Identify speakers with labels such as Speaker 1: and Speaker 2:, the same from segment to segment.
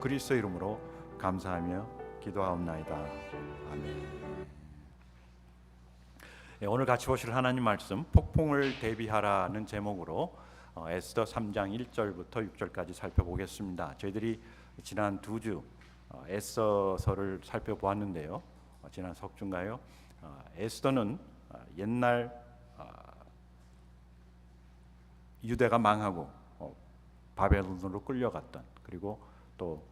Speaker 1: 그리스도 이름으로 감사하며 기도하옵나이다. 아멘. 오늘 같이 보실 하나님 말씀 폭풍을 대비하라는 제목으로 에스더 3장 1절부터 6절까지 살펴보겠습니다. 저희들이 지난 두 주 에스더서를 살펴보았는데요. 지난 석주인가요? 에스더는 옛날 유대가 망하고 바벨론으로 끌려갔던, 그리고 또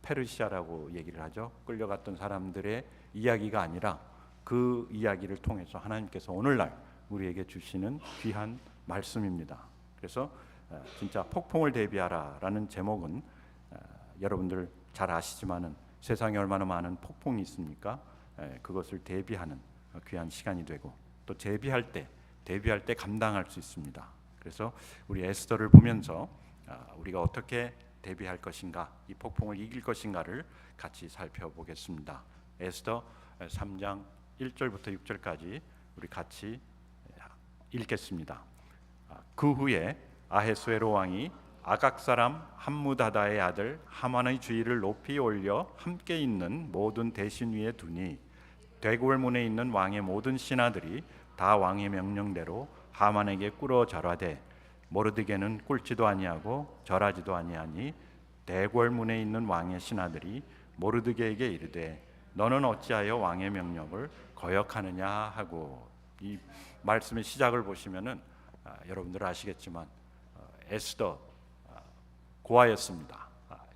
Speaker 1: 페르시아라고 얘기를 하죠. 끌려갔던 사람들의 이야기가 아니라 그 이야기를 통해서 하나님께서 오늘날 우리에게 주시는 귀한 말씀입니다. 그래서 진짜 폭풍을 대비하라라는 제목은 여러분들 잘 아시지만은 세상에 얼마나 많은 폭풍이 있습니까? 그것을 대비하는 귀한 시간이 되고, 또 대비할 때 감당할 수 있습니다. 그래서 우리 에스더를 보면서 우리가 어떻게 대비할 것인가, 이 폭풍을 이길 것인가를 같이 살펴보겠습니다. 에스더 3장 1절부터 6절까지 우리 같이 읽겠습니다. 그 후에 아하수에로 왕이 아각 사람 함무다다의 아들 하만의 주의를 높이 올려 함께 있는 모든 대신 위에 두니, 대궐문에 있는 왕의 모든 신하들이 다 왕의 명령대로 하만에게 꿇어 절하되 모르드게는 꿇지도 아니하고 절하지도 아니하니, 대궐문에 있는 왕의 신하들이 모르드게에게 이르되 너는 어찌하여 왕의 명령을 거역하느냐 하고. 이 말씀의 시작을 보시면은 여러분들 아시겠지만 에스더 고아였습니다.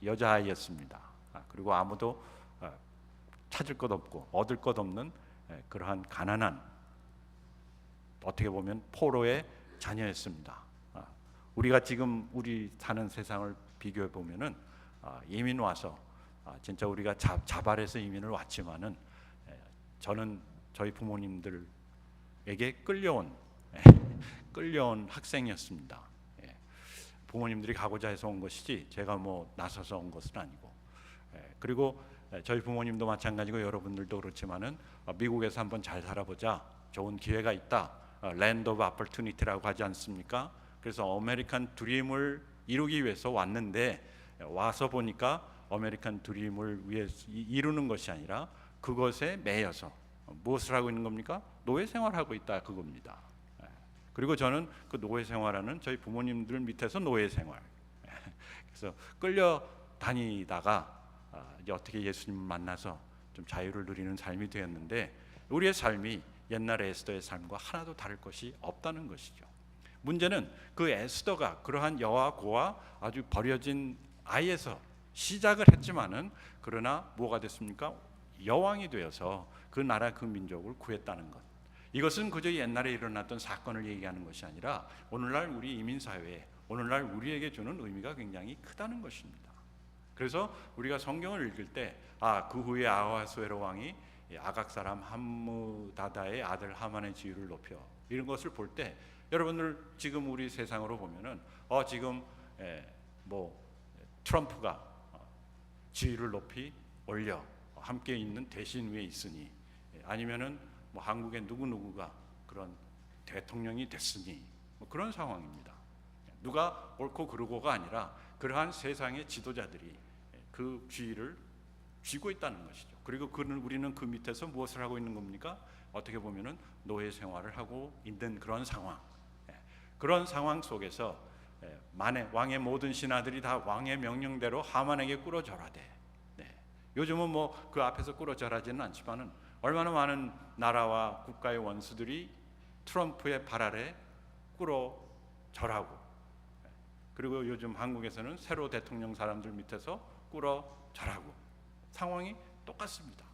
Speaker 1: 여자아이였습니다. 그리고 아무도 찾을 것 없고 얻을 것 없는 그러한 가난한, 어떻게 보면 포로의 자녀였습니다. 우리가 지금 우리 사는 세상을 비교해 보면은 이민 와서 진짜 우리가 자발해서 이민을 왔지만은 저는 저희 부모님들에게 끌려온 학생이었습니다. 부모님들이 가고자 해서 온 것이지 제가 뭐 나서서 온 것은 아니고. 그리고 저희 부모님도 마찬가지고 여러분들도 그렇지만은 미국에서 한번 잘 살아보자, 좋은 기회가 있다, 랜드 오브 오퍼튜니티라고 하지 않습니까? 그래서 아메리칸 드림을 이루기 위해서 왔는데, 와서 보니까 아메리칸 드림을 위해서 이루는 것이 아니라 그것에 매여서 무엇을 하고 있는 겁니까? 노예 생활하고 있다, 그겁니다. 그리고 저는 그 노예 생활하는 저희 부모님들 밑에서 노예 생활, 그래서 끌려 다니다가 이제 어떻게 예수님을 만나서 좀 자유를 누리는 삶이 되었는데, 우리의 삶이 옛날 에스더의 삶과 하나도 다를 것이 없다는 것이죠. 문제는 그 에스더가 그러한 여아고와 아주 버려진 아이에서 시작을 했지만은, 그러나 뭐가 됐습니까? 여왕이 되어서 그 나라 그 민족을 구했다는 것. 이것은 그저 옛날에 일어났던 사건을 얘기하는 것이 아니라 오늘날 우리 이민사회에, 오늘날 우리에게 주는 의미가 굉장히 크다는 것입니다. 그래서 우리가 성경을 읽을 때 그 후에 아하수에로 왕이 아각 사람 함무다다의 아들 하만의 지위를 높여, 이런 것을 볼 때 여러분들 지금 우리 세상으로 보면은 지금 뭐 트럼프가 지위를 높이 올려 함께 있는 대신 위에 있으니, 아니면은 뭐 한국의 누구누구가 그런 대통령이 됐으니, 뭐 그런 상황입니다. 누가 옳고 그르고가 아니라 그러한 세상의 지도자들이 그 지위를 쥐고 있다는 것이죠. 그리고 우리는 그 밑에서 무엇을 하고 있는 겁니까? 어떻게 보면은 노예 생활을 하고 있는 그런 상황. 그런 상황 속에서 왕의 모든 신하들이 다 왕의 명령대로 하만에게 꿇어 절하되, 요즘은 뭐 그 앞에서 꿇어 절하지는 않지만은 얼마나 많은 나라와 국가의 원수들이 트럼프의 발 아래 꿇어 절하고, 그리고 요즘 한국에서는 새로 대통령 사람들 밑에서 꿇어 절하고, 상황이 똑같습니다.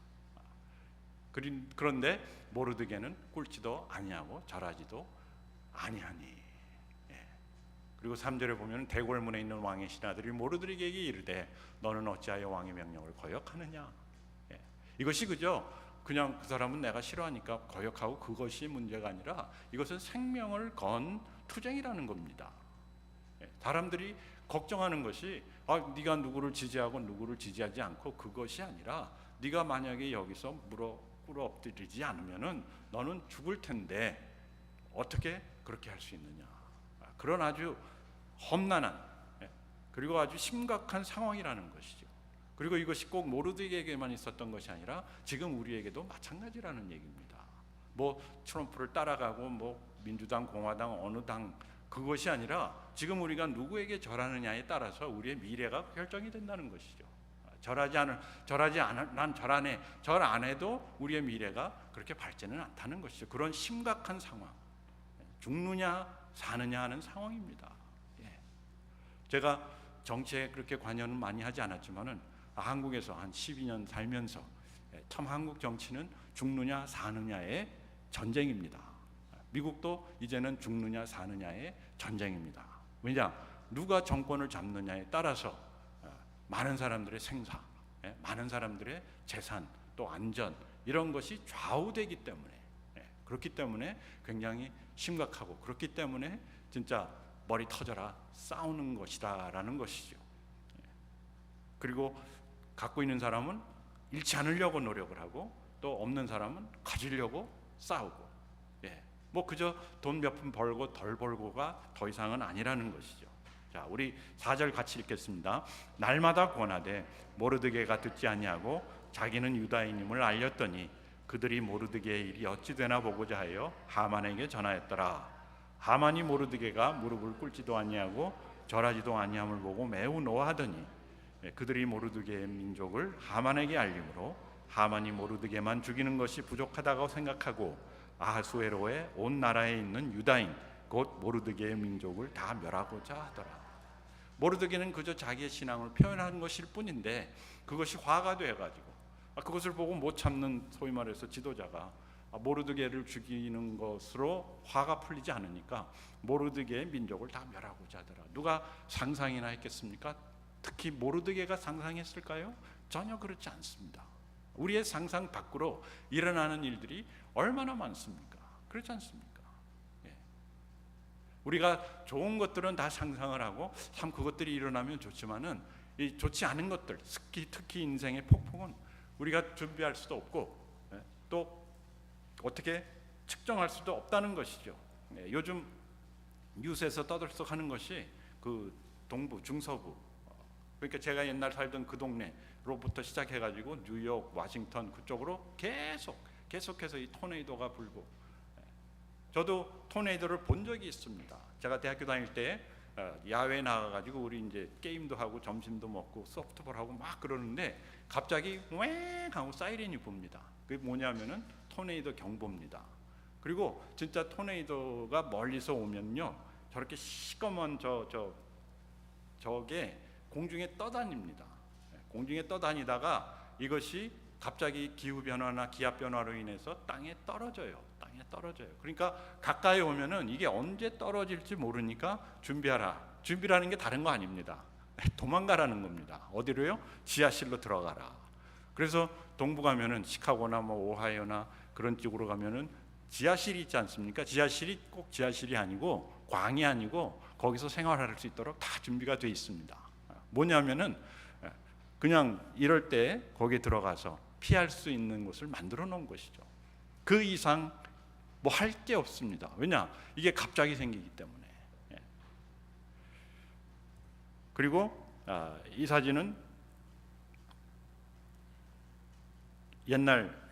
Speaker 1: 그런데 모르드게는 꿇지도 아니하고 절하지도 아니하니. 그리고 3절에 보면 대궐문에 있는 왕의 신하들이 모르드게에게 이르되 너는 어찌하여 왕의 명령을 거역하느냐. 이것이 그냥 그 사람은 내가 싫어하니까 거역하고 그것이 문제가 아니라 이것은 생명을 건 투쟁이라는 겁니다. 사람들이 걱정하는 것이 네가 누구를 지지하고 누구를 지지하지 않고, 그것이 아니라 네가 만약에 여기서 꿇어 엎드리지 않으면은 너는 죽을 텐데 어떻게 그렇게 할 수 있느냐. 그런 아주 험난한 그리고 아주 심각한 상황이라는 것이죠. 그리고 이것이 꼭 모르드게에게만 있었던 것이 아니라 지금 우리에게도 마찬가지라는 얘기입니다. 뭐 트럼프를 따라가고 뭐 민주당, 공화당, 어느 당 그것이 아니라 지금 우리가 누구에게 절하느냐에 따라서 우리의 미래가 결정이 된다는 것이죠. 난 절 안 해도 우리의 미래가 그렇게 밝지는 않다는 것이죠. 그런 심각한 상황, 죽느냐 사느냐 하는 상황입니다. 제가 정치에 그렇게 관여는 많이 하지 않았지만은 한국에서 한 12년 살면서 참 한국 정치는 죽느냐 사느냐의 전쟁입니다. 미국도 이제는 죽느냐 사느냐의 전쟁입니다. 왜냐? 누가 정권을 잡느냐에 따라서 많은 사람들의 생사, 많은 사람들의 재산, 또 안전 이런 것이 좌우되기 때문에, 그렇기 때문에 굉장히 심각하고, 그렇기 때문에 진짜 머리 터져라 싸우는 것이다라는 것이죠. 그리고 갖고 있는 사람은 잃지 않으려고 노력을 하고, 또 없는 사람은 가지려고 싸우고, 뭐 그저 돈 몇 푼 벌고 덜 벌고가 더 이상은 아니라는 것이죠. 자, 우리 4절 같이 읽겠습니다. 날마다 권하되 모르드게가 듣지 아니하고 자기는 유다인임을 알렸더니 그들이 모르드게의 일이 어찌 되나 보고자 하여 하만에게 전하였더라. 하만이 모르드게가 무릎을 꿇지도 아니하고 절하지도 아니함을 보고 매우 노하더니 그들이 모르드게의 민족을 하만에게 알림으로 하만이 모르드게만 죽이는 것이 부족하다고 생각하고 아하수에로의 온 나라에 있는 유다인 곧 모르드게의 민족을 다 멸하고자 하더라. 모르드게는 그저 자기의 신앙을 표현하는 것일 뿐인데 그것이 화가 되어가지고 그것을 보고 못 참는 소위 말해서 지도자가 모르드게를 죽이는 것으로 화가 풀리지 않으니까 모르드게의 민족을 다 멸하고자 하더라. 누가 상상이나 했겠습니까? 특히 모르드게가 상상했을까요? 전혀 그렇지 않습니다. 우리의 상상 밖으로 일어나는 일들이 얼마나 많습니까? 그렇지 않습니까? 우리가 좋은 것들은 다 상상을 하고 참 그것들이 일어나면 좋지만은 이 좋지 않은 것들, 특히 인생의 폭풍은 우리가 준비할 수도 없고 또 어떻게 측정할 수도 없다는 것이죠. 요즘 뉴스에서 떠들썩하는 것이 그 동부, 중서부, 그러니까 제가 옛날 살던 그 동네로부터 시작해가지고 뉴욕, 워싱턴 그쪽으로 계속해서 이 토네이도가 불고, 저도 토네이도를 본 적이 있습니다. 제가 대학교 다닐 때 야외에 나가가지고 우리 이제 게임도 하고 점심도 먹고 소프트볼 하고 막 그러는데 갑자기 왱 하고 사이렌이 붑니다. 그게 뭐냐면은 토네이도 경보입니다. 그리고 진짜 토네이도가 멀리서 오면요 저렇게 시꺼먼 저게 공중에 떠다닙니다. 공중에 떠다니다가 이것이 갑자기 기후 변화나 기압 변화로 인해서 땅에 떨어져요. 그러니까 가까이 오면은 이게 언제 떨어질지 모르니까 준비하라. 준비라는 게 다른 거 아닙니다. 도망가라는 겁니다. 어디로요? 지하실로 들어가라. 그래서 동부 가면은 시카고나 뭐 오하이오나 그런 쪽으로 가면은 지하실이 있지 않습니까? 지하실이 꼭 지하실이 아니고 광이 아니고 거기서 생활할 수 있도록 다 준비가 돼 있습니다. 뭐냐면은 그냥 이럴 때 거기에 들어가서 피할 수 있는 곳을 만들어 놓은 것이죠. 그 이상 뭐 할 게 없습니다. 왜냐? 이게 갑자기 생기기 때문에. 그리고 이 사진은 옛날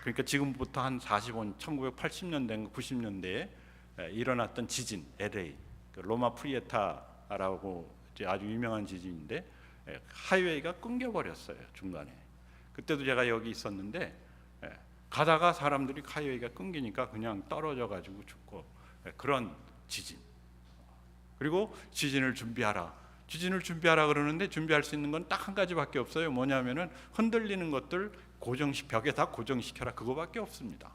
Speaker 1: 그러니까 지금부터 한 45년 1980년대 90년대에 일어났던 지진 LA 그 로마 프리에타라고 아주 유명한 지진인데 하이웨이가 끊겨버렸어요 중간에. 그때도 제가 여기 있었는데 가다가 사람들이 하이웨이가 끊기니까 그냥 떨어져 가지고 죽고 그런 지진. 그리고 지진을 준비하라 그러는데 준비할 수 있는 건 딱 한 가지밖에 없어요. 뭐냐면은 흔들리는 것들 벽에다 고정시켜라 그거밖에 없습니다.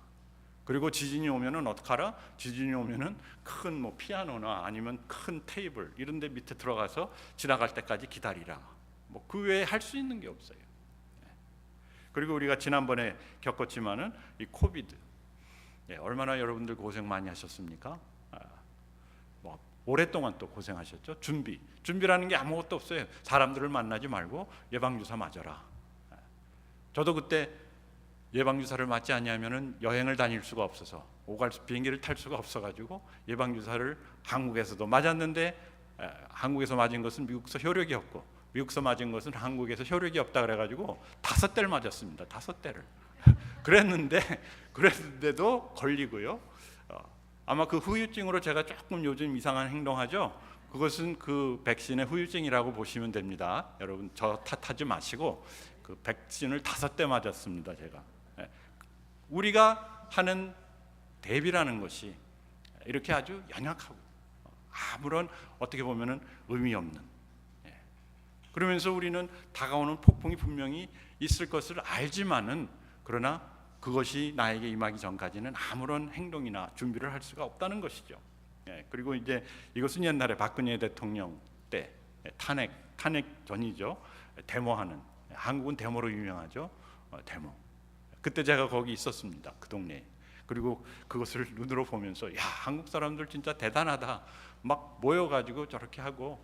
Speaker 1: 그리고 지진이 오면은 어떡하라? 지진이 오면은 큰 뭐 피아노나 아니면 큰 테이블 이런 데 밑에 들어가서 지나갈 때까지 기다리라. 뭐 그 외에 할 수 있는 게 없어요. 그리고 우리가 지난번에 겪었지만은 이 코비드 얼마나 여러분들 고생 많이 하셨습니까? 뭐 오랫동안 또 고생하셨죠. 준비라는 게 아무것도 없어요. 사람들을 만나지 말고 예방주사 맞아라. 저도 그때 예방주사를 맞지 않냐면은 여행을 다닐 수가 없어서 비행기를 탈 수가 없어가지고 예방주사를 한국에서도 맞았는데 한국에서 맞은 것은 미국서 효력이 없고 미국서 맞은 것은 한국에서 효력이 없다 그래가지고 5대를 맞았습니다. 5대를. 그랬는데도 걸리고요. 아마 그 후유증으로 제가 조금 요즘 이상한 행동하죠. 그것은 그 백신의 후유증이라고 보시면 됩니다. 여러분 저 탓하지 마시고 그 백신을 5대 맞았습니다. 제가. 우리가 하는 대비라는 것이 이렇게 아주 연약하고 아무런 어떻게 보면은 의미 없는, 그러면서 우리는 다가오는 폭풍이 분명히 있을 것을 알지만은 그러나 그것이 나에게 임하기 전까지는 아무런 행동이나 준비를 할 수가 없다는 것이죠. 그리고 이제 이것은 옛날에 박근혜 대통령 때 탄핵 전이죠. 데모하는, 한국은 데모로 유명하죠. 데모. 그때 제가 거기 있었습니다. 그 동네에. 그리고 그것을 눈으로 보면서 야, 한국 사람들 진짜 대단하다. 막 모여가지고 저렇게 하고,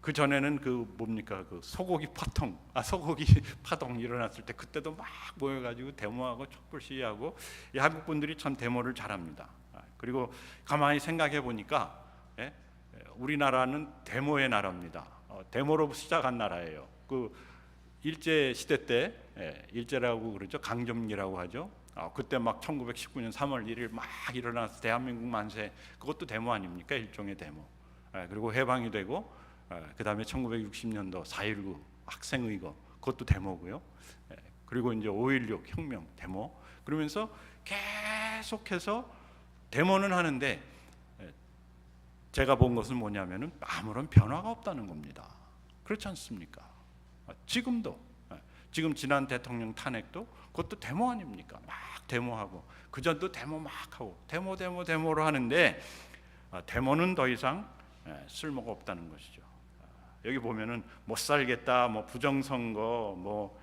Speaker 1: 그 전에는 그 뭡니까 그 소고기 파동 일어났을 때 그때도 막 모여가지고 데모하고 촛불 시위하고, 이 한국 분들이 참 데모를 잘합니다. 그리고 가만히 생각해 보니까 우리나라는 데모의 나라입니다. 데모로 시작한 나라예요. 그 일제 시대 때, 일제라고 그러죠. 강점기라고 하죠. 그때 막 1919년 3월 1일 막 일어나서 대한민국 만세, 그것도 데모 아닙니까? 일종의 데모. 그리고 해방이 되고 그 다음에 1960년도 4.19 학생의거, 그것도 데모고요. 그리고 이제 5.16 혁명 데모. 그러면서 계속해서 데모는 하는데 제가 본 것은 뭐냐면은 아무런 변화가 없다는 겁니다. 그렇지 않습니까? 지금도, 지금 지난 대통령 탄핵도 그것도 데모 아닙니까? 막 데모하고, 그전도 데모 막 하고, 데모로 하는데 데모는 더 이상 쓸모가 없다는 것이죠. 여기 보면은 못 살겠다, 뭐 부정선거, 뭐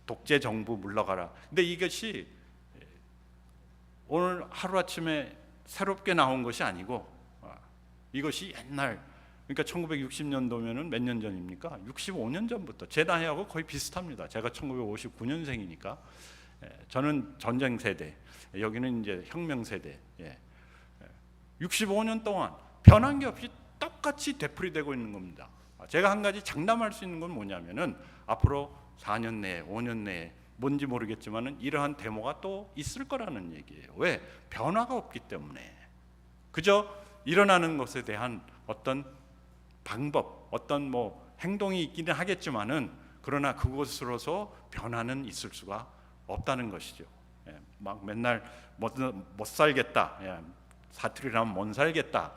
Speaker 1: 독재 정부 물러가라. 근데 이것이 오늘 하루아침에 새롭게 나온 것이 아니고, 이것이 옛날, 그러니까 1960년도면은 몇 년 전입니까? 65년 전부터, 제 나이하고 거의 비슷합니다. 제가 1959년생이니까 저는 전쟁 세대, 여기는 이제 혁명 세대. 65년 동안 변한 게 없이 똑같이 되풀이되고 있는 겁니다. 제가 한 가지 장담할 수 있는 건 뭐냐면은 앞으로 4년 내에, 5년 내에 뭔지 모르겠지만은 이러한 데모가 또 있을 거라는 얘기예요. 왜? 변화가 없기 때문에. 그저 일어나는 것에 대한 어떤 방법, 어떤 뭐 행동이 있기는 하겠지만은 그러나 그것으로서 변화는 있을 수가 없다는 것이죠. 막 맨날 못 살겠다, 사투리 나면 못 살겠다,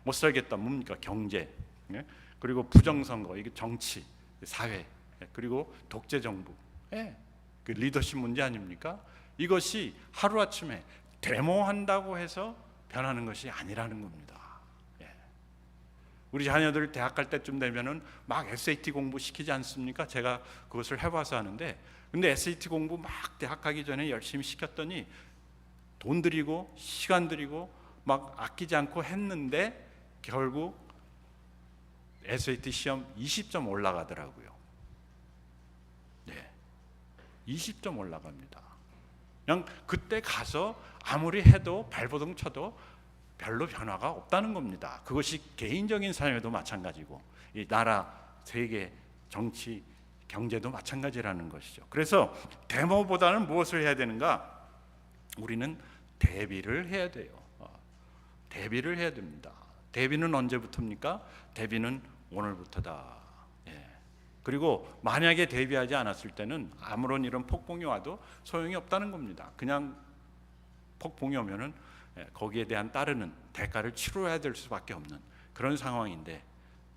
Speaker 1: 못 살겠다 뭡니까? 경제, 그리고 부정선거, 이게 정치, 사회, 그리고 독재 정부, 그 리더십 문제 아닙니까? 이것이 하루아침에 데모한다고 해서 변하는 것이 아니라는 겁니다. 우리 자녀들 대학 갈 때쯤 되면은 막 SAT 공부 시키지 않습니까? 제가 그것을 해봐서 하는데, 근데 SAT 공부 막 대학 가기 전에 열심히 시켰더니 돈 들이고 시간 들이고 막 아끼지 않고 했는데 결국 SAT 시험 20점 올라가더라고요. 20점 올라갑니다. 그냥 그때 가서 아무리 해도 발버둥 쳐도 별로 변화가 없다는 겁니다. 그것이 개인적인 삶에도 마찬가지고 이 나라, 세계, 정치, 경제도 마찬가지라는 것이죠. 그래서 데모보다는 무엇을 해야 되는가? 우리는 대비를 해야 돼요. 대비를 해야 됩니다. 대비는 언제부터입니까? 대비는 오늘부터다. 그리고 만약에 대비하지 않았을 때는 아무런 이런 폭풍이 와도 소용이 없다는 겁니다. 그냥 폭풍이 오면은 거기에 대한 따르는 대가를 치러야 될 수밖에 없는 그런 상황인데,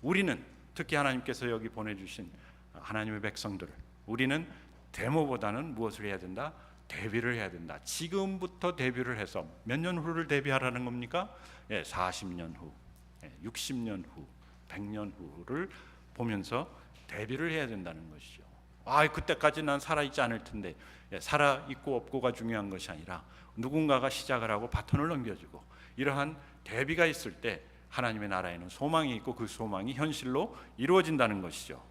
Speaker 1: 우리는 특히 하나님께서 여기 보내주신 하나님의 백성들, 우리는 데모보다는 무엇을 해야 된다? 대비를 해야 된다. 지금부터 대비를 해서 몇 년 후를 대비하라는 겁니까? 40년 후, 60년 후, 100년 후를 보면서 대비를 해야 된다는 것이죠. 그때까지 난 살아있지 않을 텐데, 살아있고 없고가 중요한 것이 아니라 누군가가 시작을 하고 바톤을 넘겨주고, 이러한 대비가 있을 때 하나님의 나라에는 소망이 있고 그 소망이 현실로 이루어진다는 것이죠.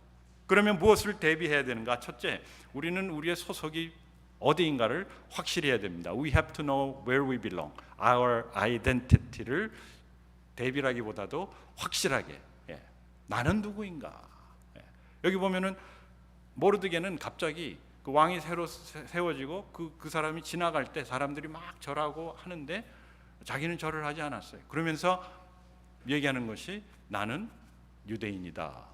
Speaker 1: 그러면 무엇을 대비해야 되는가? 첫째, 우리는 우리의 소속이 어디인가를 확실히 해야 됩니다. We have to know where we belong. Our identity를 대비라기보다도 확실하게 나는 누구인가. 여기 보면은 모르드게는 갑자기 그 왕이 새로 세워지고 그 사람이 지나갈 때 사람들이 막 절하고 하는데 자기는 절을 하지 않았어요. 그러면서 얘기하는 것이 나는 유대인이다.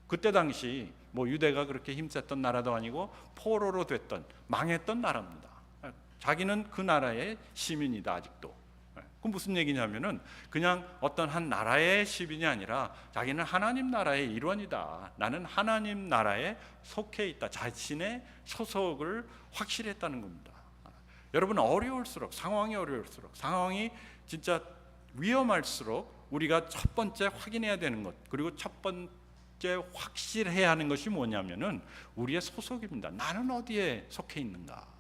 Speaker 1: 그때 당시 뭐 유대가 그렇게 힘셌던 나라도 아니고 포로로 됐던 망했던 나라입니다. 자기는 그 나라의 시민이다 아직도. 그 무슨 얘기냐면은 그냥 어떤 한 나라의 시민이 아니라 자기는 하나님 나라의 일원이다. 나는 하나님 나라에 속해 있다. 자신의 소속을 확실히 했다는 겁니다. 여러분 어려울수록 상황이 어려울수록 상황이 진짜 위험할수록 우리가 첫 번째 확인해야 되는 것 그리고 첫 번째 확실해야 하는 것이 뭐냐면은 우리의 소속입니다. 나는 어디에 속해 있는가?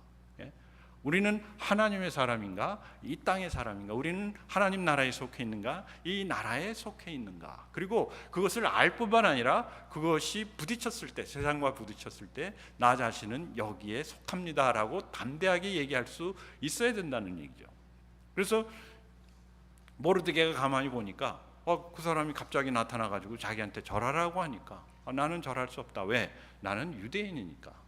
Speaker 1: 우리는 하나님의 사람인가? 이 땅의 사람인가? 우리는 하나님 나라에 속해 있는가? 이 나라에 속해 있는가? 그리고 그것을 알 뿐만 아니라 그것이 부딪혔을 때 세상과 부딪혔을 때 나 자신은 여기에 속합니다라고 담대하게 얘기할 수 있어야 된다는 얘기죠. 그래서 모르드게가 가만히 보니까 그 사람이 갑자기 나타나가지고 자기한테 절하라고 하니까 나는 절할 수 없다. 왜? 나는 유대인이니까.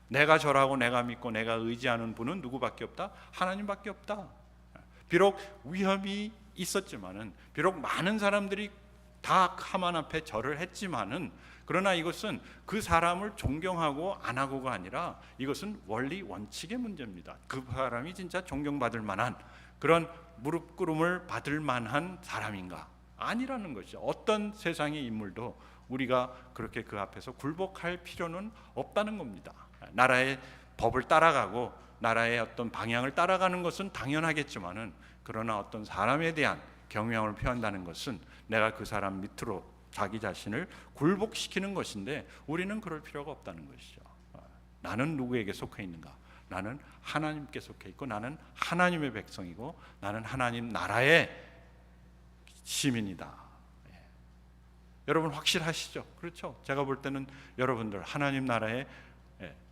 Speaker 1: 내가 절하고 내가 믿고 내가 의지하는 분은 누구밖에 없다? 하나님밖에 없다. 비록 위험이 있었지만은 비록 많은 사람들이 다 하만 앞에 절을 했지만은 그러나 이것은 그 사람을 존경하고 안 하고가 아니라 이것은 원리 원칙의 문제입니다. 그 사람이 진짜 존경받을 만한 그런 무릎 꿇음을 받을 만한 사람인가? 아니라는 것이죠. 어떤 세상의 인물도 우리가 그렇게 그 앞에서 굴복할 필요는 없다는 겁니다. 나라의 법을 따라가고 나라의 어떤 방향을 따라가는 것은 당연하겠지만은 그러나 어떤 사람에 대한 경외함을 표한다는 것은 내가 그 사람 밑으로 자기 자신을 굴복시키는 것인데 우리는 그럴 필요가 없다는 것이죠. 나는 누구에게 속해 있는가? 나는 하나님께 속해 있고 나는 하나님의 백성이고 나는 하나님 나라의 시민이다. 여러분 확실하시죠? 그렇죠? 제가 볼 때는 여러분들 하나님 나라에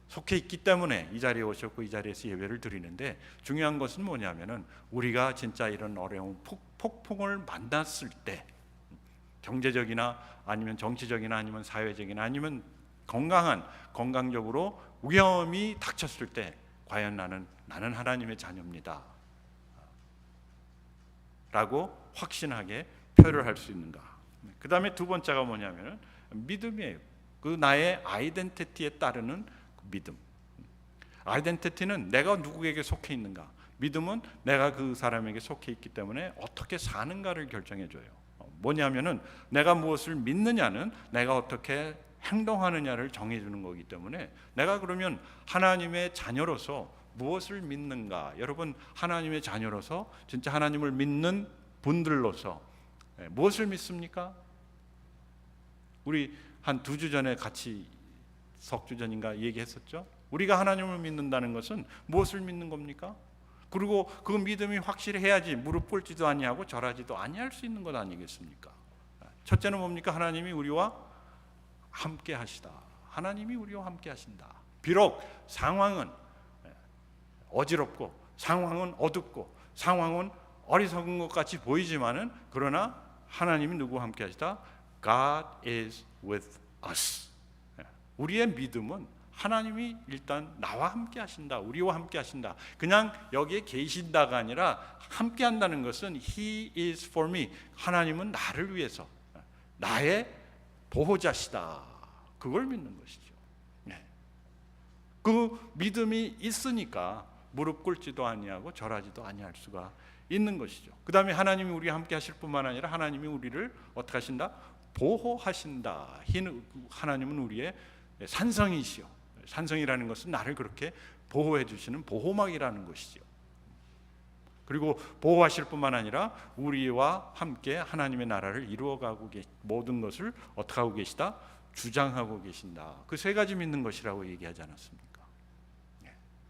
Speaker 1: 속해 있기 때문에 이 자리에 오셨고 이 자리에서 예배를 드리는데 중요한 것은 뭐냐면은 우리가 진짜 이런 어려운 폭풍을 만났을 때 경제적이나 아니면 정치적이나 아니면 사회적이나 아니면 건강적으로 위험이 닥쳤을 때 과연 나는 하나님의 자녀입니다 라고 확신하게 표를 할 수 있는가. 그 다음에 두 번째가 뭐냐면은 믿음이에요. 그 나의 아이덴티티에 따르는 믿음. 아이덴티티는 내가 누구에게 속해 있는가. 믿음은 내가 그 사람에게 속해 있기 때문에 어떻게 사는가를 결정해 줘요. 뭐냐면은 내가 무엇을 믿느냐는 내가 어떻게 행동하느냐를 정해 주는 거기 때문에 내가 그러면 하나님의 자녀로서 무엇을 믿는가. 여러분 하나님의 자녀로서 진짜 하나님을 믿는 분들로서 무엇을 믿습니까? 우리 한 2주 전에 같이 석주 전인가 얘기했었죠. 우리가 하나님을 믿는다는 것은 무엇을 믿는 겁니까? 그리고 그 믿음이 확실해야지 무릎 꿇지도 아니하고 절하지도 아니할 수 있는 것 아니겠습니까? 첫째는 뭡니까? 하나님이 우리와 함께 하시다. 하나님이 우리와 함께 하신다. 비록 상황은 어지럽고 상황은 어둡고 상황은 어리석은 것 같이 보이지만은 그러나 하나님이 누구와 함께 하시다? God is with us. 우리의 믿음은 하나님이 일단 나와 함께 하신다. 우리와 함께 하신다. 그냥 여기에 계신다가 아니라 함께 한다는 것은 He is for me. 하나님은 나를 위해서 나의 보호자시다. 그걸 믿는 것이죠. 그 믿음이 있으니까 무릎 꿇지도 아니하고 절하지도 아니할 수가 있는 것이죠. 그 다음에 하나님이 우리와 함께 하실 뿐만 아니라 하나님이 우리를 어떻게 하신다? 보호하신다. 하나님은 우리의 산성이시요. 산성이라는 것은 나를 그렇게 보호해 주시는 보호막이라는 것이죠. 그리고 보호하실 뿐만 아니라 우리와 함께 하나님의 나라를 이루어가고 모든 것을 어떻게 하고 계시다? 주장하고 계신다. 그 세 가지 믿는 것이라고 얘기하지 않았습니까?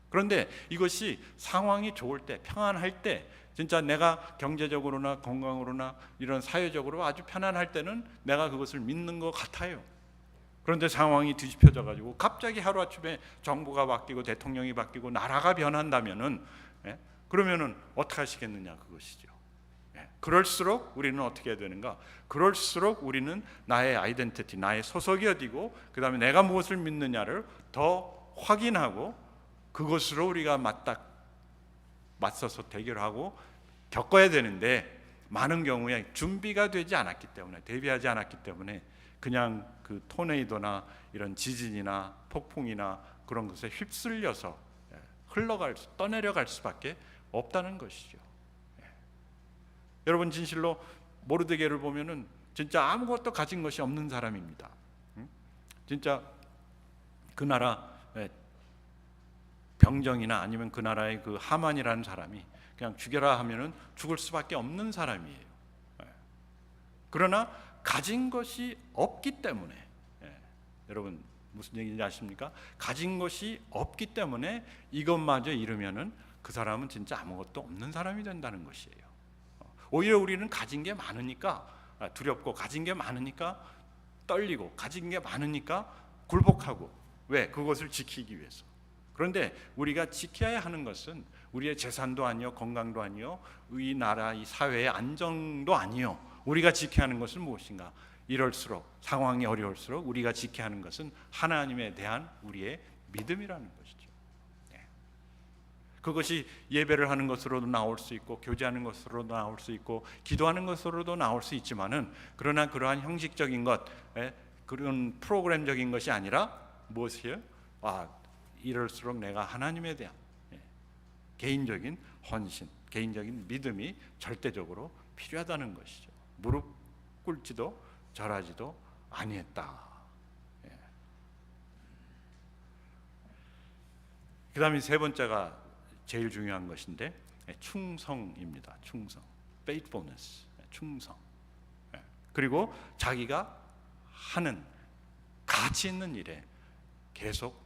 Speaker 1: 그런데 이것이 상황이 좋을 때, 평안할 때, 진짜 내가 경제적으로나 건강으로나 이런 사회적으로 아주 편안할 때는 내가 그것을 믿는 것 같아요. 그런데 상황이 뒤집혀져 가지고 갑자기 하루아침에 정부가 바뀌고 대통령이 바뀌고 나라가 변한다면은 그러면은 어떻게 하시겠느냐 그것이죠. 그럴수록 우리는 어떻게 해야 되는가? 그럴수록 우리는 나의 아이덴티티, 나의 소속이 어디고 그 다음에 내가 무엇을 믿느냐를 더 확인하고 그것으로 우리가 맞서서 대결하고 겪어야 되는데, 많은 경우에 준비가 되지 않았기 때문에, 대비하지 않았기 때문에 그냥 그 토네이도나 이런 지진이나 폭풍이나 그런 것에 휩쓸려서 떠내려갈 수밖에 없다는 것이죠. 여러분, 진실로 모르드게를 보면은 진짜 아무것도 가진 것이 없는 사람입니다. 진짜 그 나라 병정이나 아니면 그 나라의 그 하만이라는 사람이 그냥 죽여라 하면은 죽을 수밖에 없는 사람이에요. 그러나 가진 것이 없기 때문에, 여러분 무슨 얘기인지 아십니까? 가진 것이 없기 때문에 이것마저 잃으면은 그 사람은 진짜 아무것도 없는 사람이 된다는 것이에요. 오히려 우리는 가진 게 많으니까 두렵고, 가진 게 많으니까 떨리고, 가진 게 많으니까 굴복하고. 왜? 그것을 지키기 위해서. 그런데 우리가 지켜야 하는 것은 우리의 재산도 아니요, 건강도 아니요, 이 나라, 이 사회의 안정도 아니요. 우리가 지켜야 하는 것은 무엇인가? 이럴수록, 상황이 어려울수록 우리가 지켜야 하는 것은 하나님에 대한 우리의 믿음이라는 것이죠. 그것이 예배를 하는 것으로도 나올 수 있고, 교제하는 것으로도 나올 수 있고, 기도하는 것으로도 나올 수 있지만은, 그러나 그러한 형식적인 것, 그런 프로그램적인 것이 아니라 무엇이에요? 이럴수록 내가 하나님에 대한 개인적인 헌신, 개인적인 믿음이 절대적으로 필요하다는 것이죠. 무릎 꿇지도 절하지도 아니했다. 그 다음에 세 번째가 제일 중요한 것인데, 충성입니다. 충성, faithfulness, 충성. 그리고 자기가 하는 가치 있는 일에 계속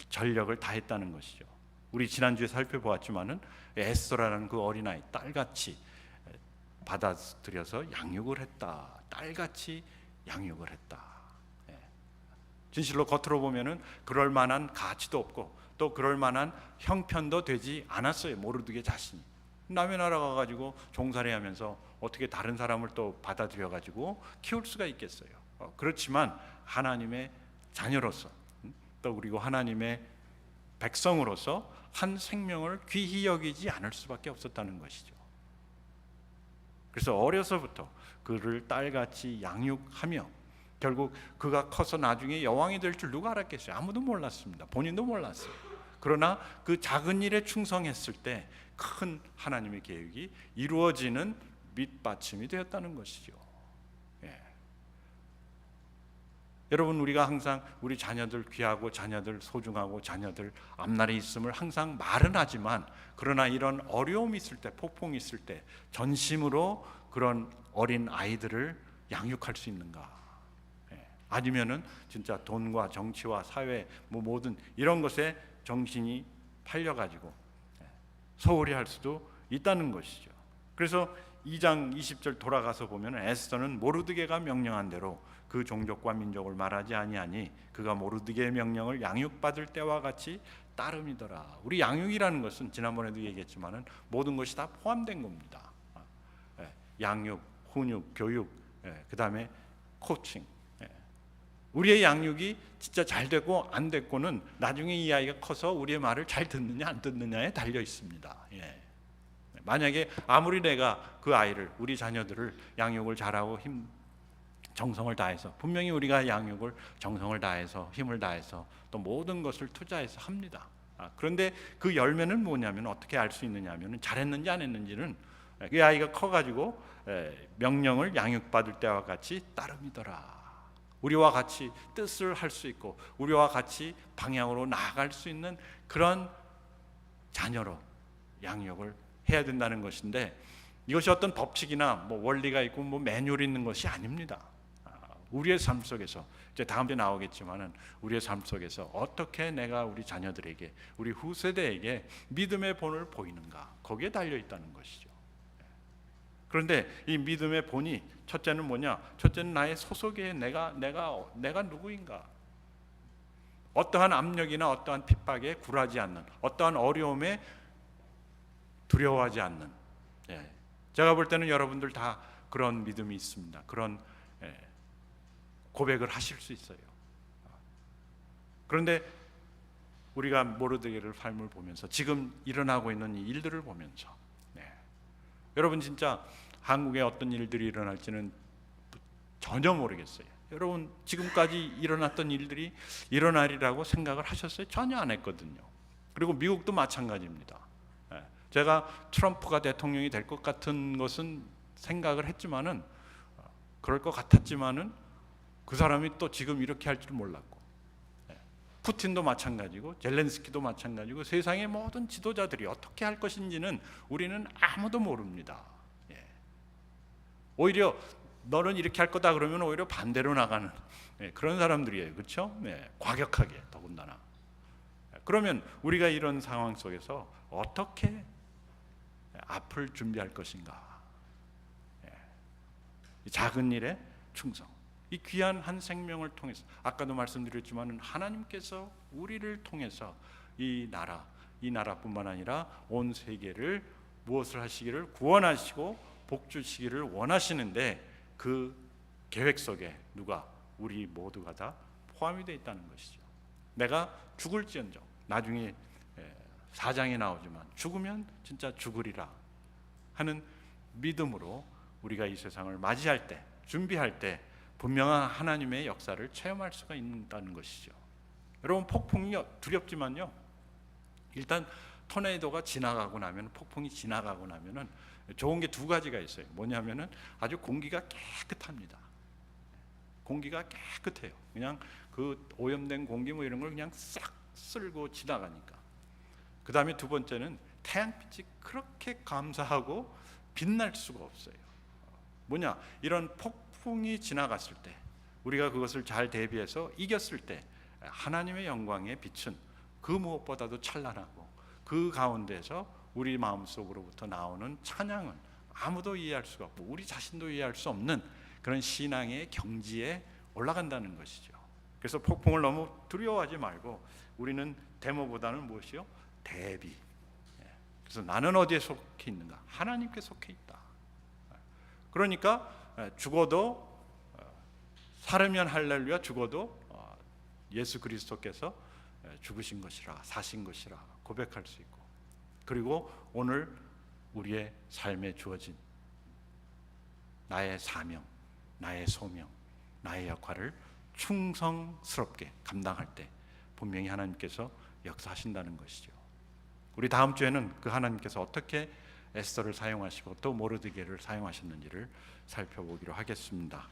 Speaker 1: 전력을 다했다는 것이죠. 우리 지난주에 살펴보았지만은 에스더라는 그 어린아이, 딸같이 받아들여서 양육을 했다. 딸같이 양육을 했다. 진실로 겉으로 보면은 그럴 만한 가치도 없고, 또 그럴 만한 형편도 되지 않았어요. 모르드게 자신이 남의 나라 가가지고 종살이 하면서 어떻게 다른 사람을 또 받아들여 가지고 키울 수가 있겠어요. 그렇지만 하나님의 자녀로서, 또 그리고 하나님의 백성으로서 한 생명을 귀히 여기지 않을 수밖에 없었다는 것이죠. 그래서 어려서부터 그를 딸같이 양육하며, 결국 그가 커서 나중에 여왕이 될 줄 누가 알았겠어요? 아무도 몰랐습니다. 본인도 몰랐어요. 그러나 그 작은 일에 충성했을 때 큰 하나님의 계획이 이루어지는 밑받침이 되었다는 것이죠. 여러분, 우리가 항상 우리 자녀들 귀하고, 자녀들 소중하고, 자녀들 앞날에 있음을 항상 말은 하지만, 그러나 이런 어려움이 있을 때, 폭풍이 있을 때 전심으로 그런 어린 아이들을 양육할 수 있는가? 아니면은 진짜 돈과 정치와 사회, 모든 이런 것에 정신이 팔려가지고 소홀히 할 수도 있다는 것이죠. 그래서 2장 20절 돌아가서 보면 에스더는 모르드게가 명령한 대로 그 종족과 민족을 말하지 아니하니 그가 모르드게의 명령을 양육받을 때와 같이 따름이더라. 우리 양육이라는 것은 지난번에도 얘기했지만은 모든 것이 다 포함된 겁니다. 양육, 훈육, 교육, 그 다음에 코칭. 우리의 양육이 진짜 잘 되고 안 됐고는 나중에 이 아이가 커서 우리의 말을 잘 듣느냐 안 듣느냐에 달려 있습니다. 만약에 아무리 내가 그 아이를, 우리 자녀들을 양육을 잘하고 정성을 다해서, 분명히 우리가 양육을 정성을 다해서, 힘을 다해서, 또 모든 것을 투자해서 합니다. 그런데 그 열매는 뭐냐면, 어떻게 알 수 있느냐 하면, 잘했는지 안 했는지는 그 아이가 커가지고 명령을 양육받을 때와 같이 따름이더라. 우리와 같이 뜻을 할 수 있고, 우리와 같이 방향으로 나아갈 수 있는 그런 자녀로 양육을 해야 된다는 것인데, 이것이 어떤 법칙이나 원리가 있고 매뉴얼이 있는 것이 아닙니다. 우리의 삶 속에서, 이제 다음 주에 나오겠지만은, 우리의 삶 속에서 어떻게 내가 우리 자녀들에게, 우리 후세대에게 믿음의 본을 보이는가, 거기에 달려 있다는 것이죠. 그런데 이 믿음의 본이, 첫째는 뭐냐? 첫째는 나의 소속에 내가 누구인가? 어떠한 압력이나 어떠한 핍박에 굴하지 않는, 어떠한 어려움에 두려워하지 않는, 제가 볼 때는 여러분들 다 그런 믿음이 있습니다. 그런 고백을 하실 수 있어요. 그런데 우리가 모르드게를 삶을 보면서 지금 일어나고 있는 이 일들을 보면서 여러분 진짜 한국에 어떤 일들이 일어날지는 전혀 모르겠어요. 여러분 지금까지 일어났던 일들이 일어나리라고 생각을 하셨어요? 전혀 안 했거든요. 그리고 미국도 마찬가지입니다. 제가 트럼프가 대통령이 될 것 같은 것은 생각을 했지만은, 그럴 것 같았지만은 그 사람이 또 지금 이렇게 할 줄 몰랐고, 푸틴도 마찬가지고 젤렌스키도 마찬가지고 세상의 모든 지도자들이 어떻게 할 것인지는 우리는 아무도 모릅니다. 오히려 너는 이렇게 할 거다 그러면 오히려 반대로 나가는 그런 사람들이에요. 그렇죠? 과격하게 더군다나. 그러면 우리가 이런 상황 속에서 어떻게 앞을 준비할 것인가? 이 작은 일에 충성. 이 귀한 한 생명을 통해서, 아까도 말씀드렸지만 하나님께서 우리를 통해서 이 나라뿐만 아니라 온 세계를 무엇을 하시기를, 구원하시고 복 주시기를 원하시는데, 그 계획 속에 누가, 우리 모두가 다 포함이 되어 있다는 것이죠. 내가 죽을지언정, 나중에 4장에 나오지만 죽으면 진짜 죽으리라 하는 믿음으로 우리가 이 세상을 맞이할 때, 준비할 때 분명한 하나님의 역사를 체험할 수가 있다는 것이죠. 여러분, 폭풍이 두렵지만요, 일단 토네이도가 지나가고 나면, 폭풍이 지나가고 나면은 좋은 게 두 가지가 있어요. 뭐냐면은 아주 공기가 깨끗합니다. 공기가 깨끗해요. 그냥 그 오염된 공기 뭐 이런 걸 그냥 싹 쓸고 지나가니까. 그 다음에 두 번째는 태양빛이 그렇게 감사하고 빛날 수가 없어요. 뭐냐, 이런 폭풍이 지나갔을 때, 우리가 그것을 잘 대비해서 이겼을 때 하나님의 영광의 빛은 그 무엇보다도 찬란하고, 그 가운데서 우리 마음속으로부터 나오는 찬양은 아무도 이해할 수가 없고 우리 자신도 이해할 수 없는 그런 신앙의 경지에 올라간다는 것이죠. 그래서 폭풍을 너무 두려워하지 말고 우리는 데모보다는 무엇이요? 대비. 그래서 나는 어디에 속해 있는가? 하나님께 속해 있다. 그러니까 죽어도, 살으면 할렐루야, 죽어도 예수 그리스도께서 죽으신 것이라, 사신 것이라 고백할 수 있고, 그리고 오늘 우리의 삶에 주어진 나의 사명, 나의 소명, 나의 역할을 충성스럽게 감당할 때 분명히 하나님께서 역사하신다는 것이죠. 우리 다음 주에는 그 하나님께서 어떻게 에스더를 사용하시고 또 모르드게를 사용하셨는지를 살펴보기로 하겠습니다.